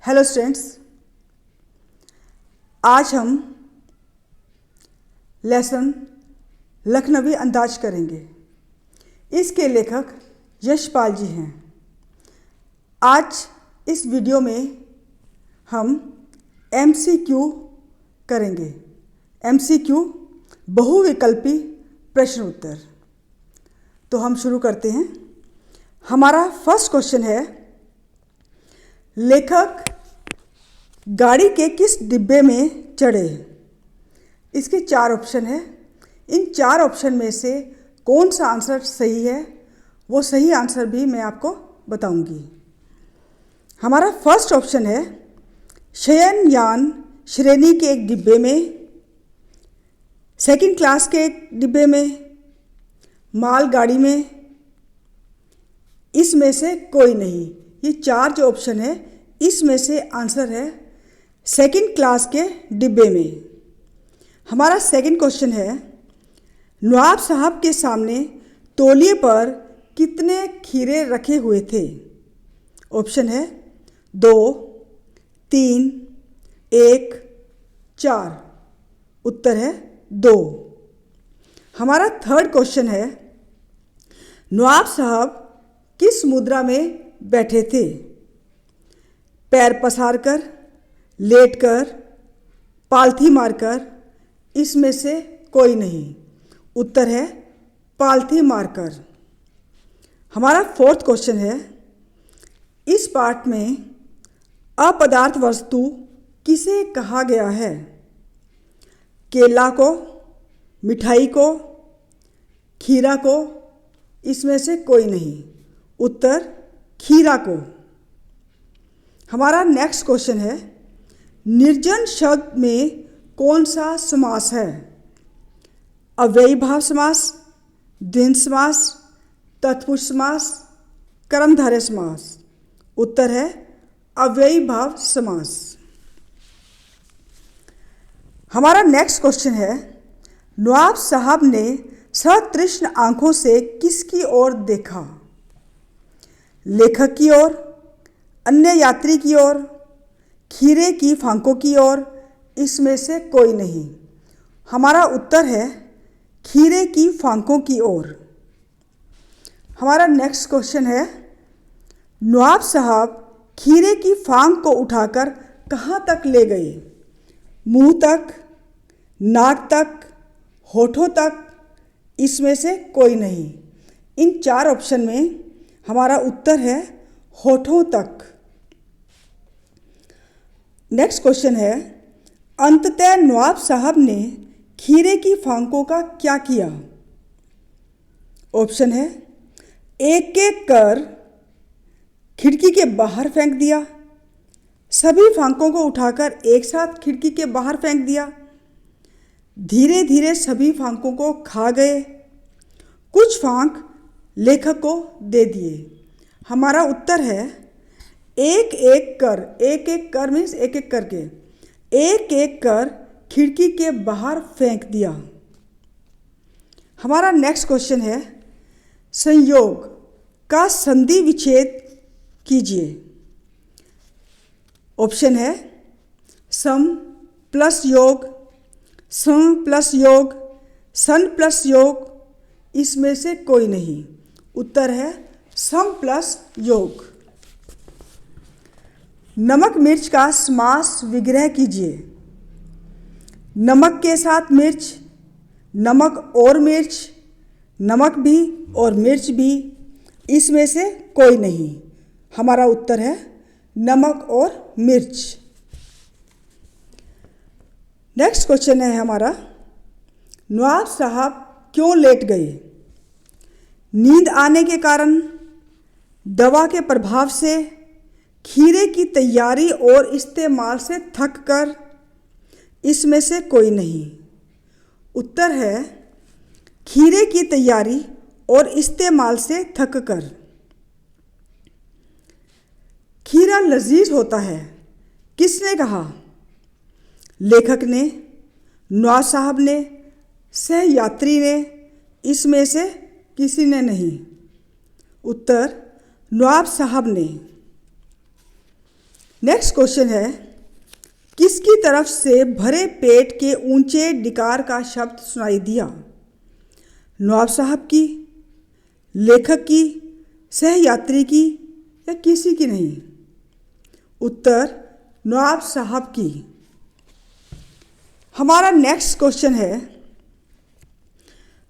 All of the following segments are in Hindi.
हेलो स्टूडेंट्स, आज हम लेसन लखनवी अंदाज करेंगे। इसके लेखक यशपाल जी हैं। आज इस वीडियो में हम MCQ करेंगे। MCQ बहुविकल्पी प्रश्न उत्तर। तो हम शुरू करते हैं। हमारा फर्स्ट क्वेश्चन है, लेखक गाड़ी के किस डिब्बे में चढ़े? इसके 4 ऑप्शन है। इन 4 ऑप्शन में से कौन सा आंसर सही है, वो सही आंसर भी मैं आपको बताऊंगी। हमारा फर्स्ट ऑप्शन है, शयनयान श्रेणी के एक डिब्बे में, सेकंड क्लास के एक डिब्बे में, मालगाड़ी में, इसमें से कोई नहीं। ये 4 जो ऑप्शन है, इसमें से आंसर है सेकंड क्लास के डिब्बे में। हमारा सेकंड क्वेश्चन है, नवाब साहब के सामने तौलिए पर कितने खीरे रखे हुए थे? ऑप्शन है 2, 3, 1, 4। उत्तर है 2। हमारा थर्ड क्वेश्चन है, नवाब साहब किस मुद्रा में बैठे थे? पैर पसार कर, लेट कर, पालथी मारकर, इसमें से कोई नहीं। उत्तर है पालथी मारकर। हमारा फोर्थ क्वेश्चन है, इस पाठ में अपदार्थ वस्तु किसे कहा गया है? केला को, मिठाई को, खीरा को, इसमें से कोई नहीं। उत्तर खीरा को। हमारा नेक्स्ट क्वेश्चन है, निर्जन शब्द में कौन सा समास है? अव्ययी भाव समास, द्वंद्व समास, तत्पुरुष समास, कर्मधारय समास। उत्तर है अव्ययी भाव समास। हमारा नेक्स्ट क्वेश्चन है, नवाब साहब ने सतृष्ण आंखों से किसकी ओर देखा? लेखक की ओर, अन्य यात्री की ओर, खीरे की फांकों की ओर, इसमें से कोई नहीं। हमारा उत्तर है खीरे की फांकों की ओर। हमारा नेक्स्ट क्वेश्चन है, नवाब साहब खीरे की फांक को उठाकर कहाँ तक ले गए? मुंह तक, नाक तक, होठों तक, इसमें से कोई नहीं। इन 4 ऑप्शन में हमारा उत्तर है होठों तक। नेक्स्ट क्वेश्चन है, अंततः नवाब साहब ने खीरे की फांकों का क्या किया? ऑप्शन है, एक एक कर खिड़की के बाहर फेंक दिया, सभी फांकों को उठाकर एक साथ खिड़की के बाहर फेंक दिया, धीरे धीरे सभी फांकों को खा गए, कुछ फांक लेखक को दे दिए। हमारा उत्तर है एक एक कर मीन्स एक एक करके, एक एक कर खिड़की के बाहर फेंक दिया। हमारा नेक्स्ट क्वेश्चन है, संयोग का संधि विच्छेद कीजिए। ऑप्शन है सम प्लस योग, सम प्लस योग, सन प्लस योग, इसमें से कोई नहीं। उत्तर है सम प्लस योग। नमक मिर्च का समास विग्रह कीजिए। नमक के साथ मिर्च, नमक और मिर्च, नमक भी और मिर्च भी, इसमें से कोई नहीं। हमारा उत्तर है नमक और मिर्च। नेक्स्ट क्वेश्चन है हमारा, नवाब साहब क्यों लेट गए? नींद आने के कारण, दवा के प्रभाव से, खीरे की तैयारी और इस्तेमाल से थक कर, इसमें से कोई नहीं। उत्तर है खीरे की तैयारी और इस्तेमाल से थक कर। खीरा लजीज होता है, किसने कहा? लेखक ने, नवाब साहब ने, सहयात्री ने, इसमें से किसी ने नहीं। उत्तर नवाब साहब ने। नेक्स्ट क्वेश्चन है, किसकी तरफ से भरे पेट के ऊंचे डिकार का शब्द सुनाई दिया? नवाब साहब की, लेखक की, सहयात्री की या किसी की नहीं? उत्तर नवाब साहब की। हमारा नेक्स्ट क्वेश्चन है,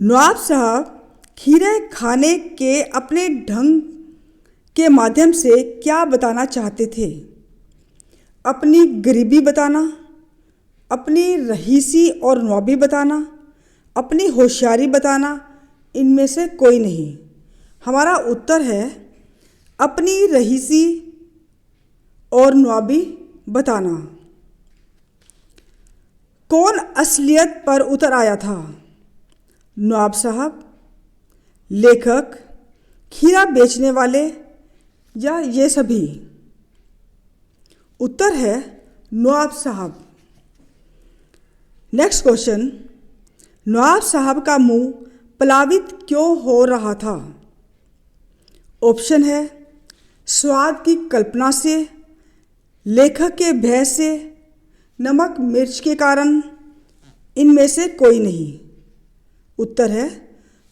नवाब साहब खीरे खाने के अपने ढंग के माध्यम से क्या बताना चाहते थे? अपनी गरीबी बताना, अपनी रईसी और नवाबी बताना, अपनी होशियारी बताना, इनमें से कोई नहीं। हमारा उत्तर है अपनी रईसी और नवाबी बताना। कौन असलियत पर उतर आया था? नवाब साहब, लेखक, खीरा बेचने वाले या ये सभी? उत्तर है नवाब साहब। नेक्स्ट क्वेश्चन, नवाब साहब का मुंह प्लावित क्यों हो रहा था? ऑप्शन है स्वाद की कल्पना से, लेखक के भय से, नमक मिर्च के कारण, इनमें से कोई नहीं। उत्तर है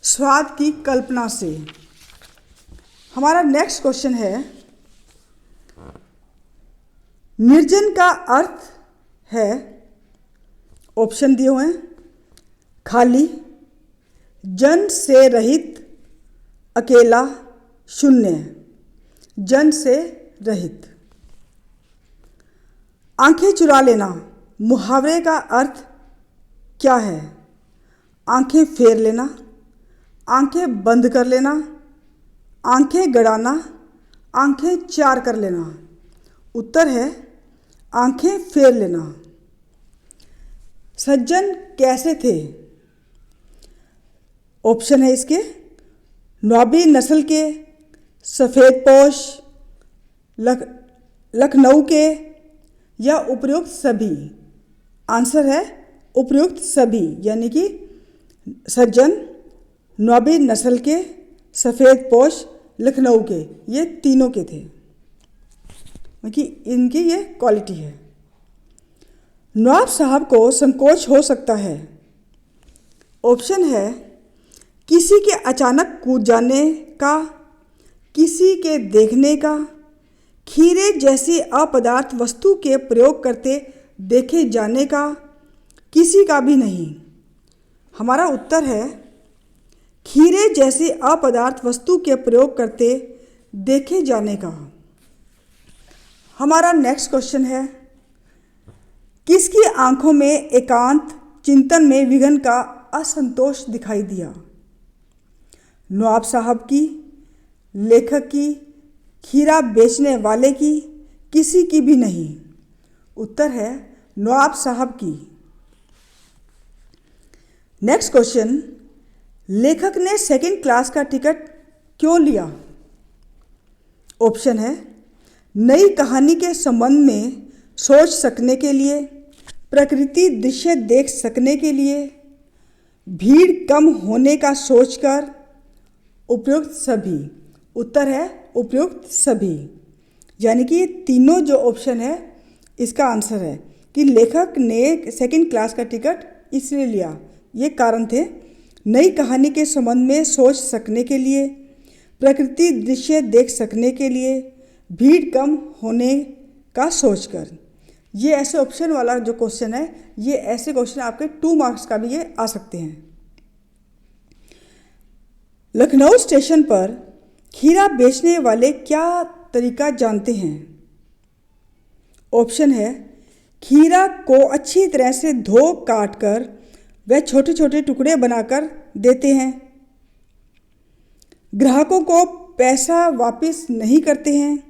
स्वाद की कल्पना से। हमारा नेक्स्ट क्वेश्चन है, निर्जन का अर्थ है, ऑप्शन दिए हुए हैं, खाली, जन से रहित, अकेला, शून्य। जन से रहित। आंखें चुरा लेना मुहावरे का अर्थ क्या है? आंखें फेर लेना, आंखें बंद कर लेना, आंखें गड़ाना, आंखें चार कर लेना। उत्तर है आंखें फेर लेना। सज्जन कैसे थे? ऑप्शन है इसके नवाबी नस्ल के, सफ़ेद पोश, लखनऊ के या उपयुक्त सभी। आंसर है उपयुक्त सभी, यानी कि सज्जन नवाबी नस्ल के, सफ़ेद पोश, लखनऊ के, ये तीनों के थे, कि इनकी ये क्वालिटी है। नवाब साहब को संकोच हो सकता है। ऑप्शन है किसी के अचानक कूद जाने का, किसी के देखने का, खीरे जैसी अपदार्थ वस्तु के प्रयोग करते देखे जाने का, किसी का भी नहीं। हमारा उत्तर है खीरे जैसी अपदार्थ वस्तु के प्रयोग करते देखे जाने का। हमारा नेक्स्ट क्वेश्चन है, किसकी आंखों में एकांत चिंतन में विघ्न का असंतोष दिखाई दिया? नवाब साहब की, लेखक की, खीरा बेचने वाले की, किसी की भी नहीं। उत्तर है नवाब साहब की। नेक्स्ट क्वेश्चन, लेखक ने सेकंड क्लास का टिकट क्यों लिया? ऑप्शन है नई कहानी के संबंध में सोच सकने के लिए, प्रकृति दृश्य देख सकने के लिए, भीड़ कम होने का सोचकर, उपयुक्त सभी। उत्तर है उपयुक्त सभी, यानी कि ये तीनों जो ऑप्शन है इसका आंसर है कि लेखक ने सेकंड क्लास का टिकट इसलिए लिया। ये कारण थे नई कहानी के संबंध में सोच सकने के लिए, प्रकृति दृश्य देख सकने के लिए, भीड़ कम होने का सोचकर। ये ऐसे ऑप्शन वाला जो क्वेश्चन है, ये ऐसे क्वेश्चन आपके 2 मार्क्स का भी ये आ सकते हैं। लखनऊ स्टेशन पर खीरा बेचने वाले क्या तरीका जानते हैं? ऑप्शन है खीरा को अच्छी तरह से धो काट कर वह छोटे छोटे टुकड़े बनाकर देते हैं, ग्राहकों को पैसा वापस नहीं करते हैं,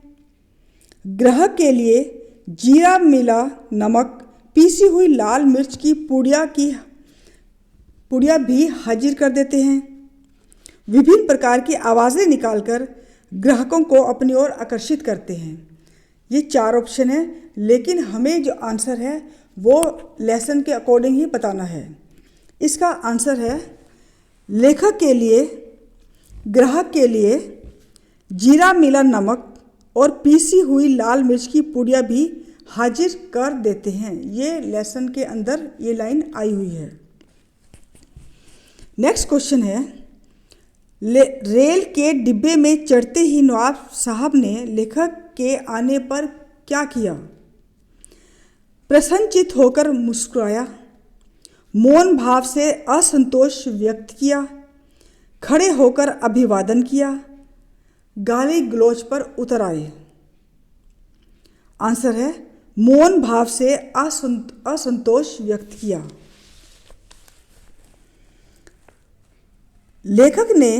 ग्राहक के लिए जीरा मिला नमक, पीसी हुई लाल मिर्च की पुड़िया भी हाजिर कर देते हैं, विभिन्न प्रकार की आवाज़ें निकालकर ग्राहकों को अपनी ओर आकर्षित करते हैं। ये 4 ऑप्शन है, लेकिन हमें जो आंसर है वो लेसन के अकॉर्डिंग ही बताना है। इसका आंसर है लेखक के लिए, ग्राहक के लिए जीरा मिला नमक और पीसी हुई लाल मिर्च की पुड़िया भी हाजिर कर देते हैं। ये लेसन के अंदर ये लाइन आई हुई है। नेक्स्ट क्वेश्चन है, रेल के डिब्बे में चढ़ते ही नवाब साहब ने लेखक के आने पर क्या किया? प्रसन्नचित होकर मुस्कुराया, मौन भाव से असंतोष व्यक्त किया, खड़े होकर अभिवादन किया, गाली गलौज पर उतर आए। आंसर है मौन भाव से असंतोष व्यक्त किया। लेखक ने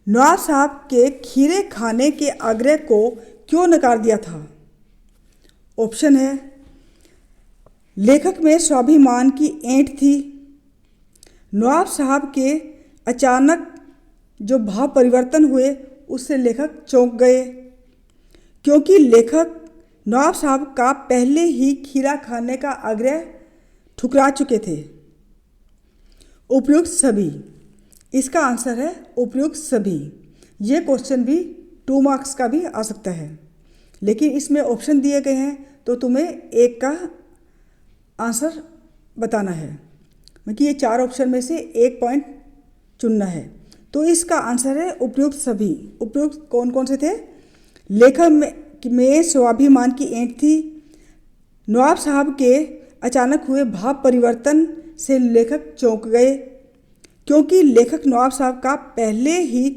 नवाब साहब के खीरे खाने के आग्रह को क्यों नकार दिया था? ऑप्शन है, लेखक में स्वाभिमान की ऐंठ थी, नवाब साहब के अचानक जो भाव परिवर्तन हुए उससे लेखक चौंक गए, क्योंकि लेखक नवाब साहब का पहले ही खीरा खाने का आग्रह ठुकरा चुके थे। उपयुक्त सभी, इसका आंसर है उपयुक्त सभी। ये क्वेश्चन भी 2 मार्क्स का भी आ सकता है, लेकिन इसमें ऑप्शन दिए गए हैं तो तुम्हें एक का आंसर बताना है, क्योंकि ये 4 ऑप्शन में से एक पॉइंट चुनना है। तो इसका आंसर है उपयुक्त सभी। उपयुक्त कौन कौन से थे? लेखक में स्वाभिमान की ऐंठ थी, नवाब साहब के अचानक हुए भाव परिवर्तन से लेखक चौंक गए, क्योंकि लेखक नवाब साहब का पहले ही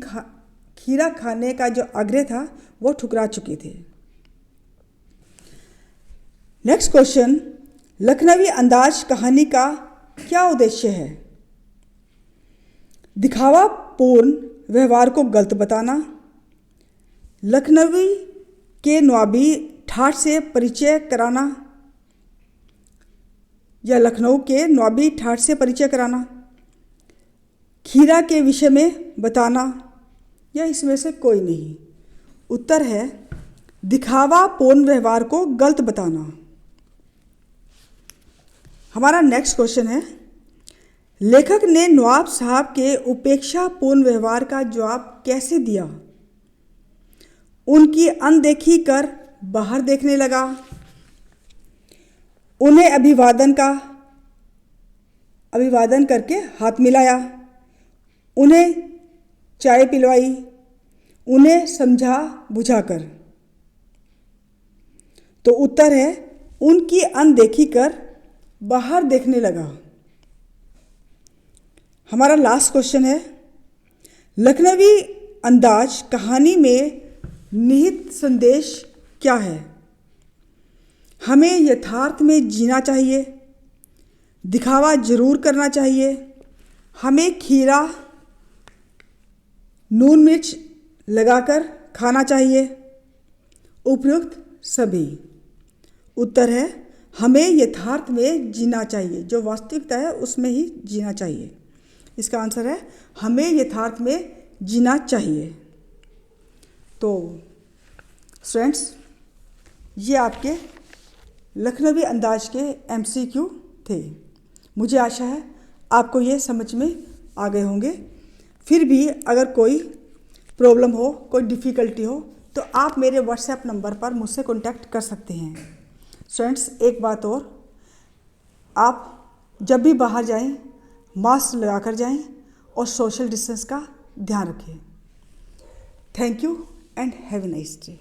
खीरा खाने का जो आग्रह था वो ठुकरा चुके थे। नेक्स्ट क्वेश्चन, लखनवी अंदाज कहानी का क्या उद्देश्य है? दिखावा पूर्ण व्यवहार को गलत बताना, लखनवी के नवाबी ठाठ से परिचय कराना या लखनऊ के नवाबी ठाठ से परिचय कराना, खीरा के विषय में बताना या इसमें से कोई नहीं। उत्तर है दिखावा पूर्ण व्यवहार को गलत बताना। हमारा नेक्स्ट क्वेश्चन है, लेखक ने नवाब साहब के उपेक्षापूर्ण व्यवहार का जवाब कैसे दिया? उनकी अनदेखी कर बाहर देखने लगा, उन्हें अभिवादन करके हाथ मिलाया, उन्हें चाय पिलवाई, उन्हें समझा बुझाकर। तो उत्तर है उनकी अनदेखी कर बाहर देखने लगा। हमारा लास्ट क्वेश्चन है, लखनवी अंदाज कहानी में निहित संदेश क्या है? हमें यथार्थ में जीना चाहिए, दिखावा जरूर करना चाहिए, हमें खीरा नून मिर्च लगाकर खाना चाहिए। उपयुक्त सभी। उत्तर है हमें यथार्थ में जीना चाहिए, जो वास्तविकता है उसमें ही जीना चाहिए। इसका आंसर है हमें यथार्थ में जीना चाहिए। तो स्टूडेंट्स, ये आपके लखनवी अंदाज के MCQ थे। मुझे आशा है आपको ये समझ में आ गए होंगे। फिर भी अगर कोई प्रॉब्लम हो, कोई डिफ़िकल्टी हो, तो आप मेरे WhatsApp नंबर पर मुझसे कॉन्टैक्ट कर सकते हैं। स्टूडेंट्स, एक बात और, आप जब भी बाहर जाएं मास्क लगा कर जाएं और सोशल डिस्टेंस का ध्यान रखें। Thank you and have a nice day.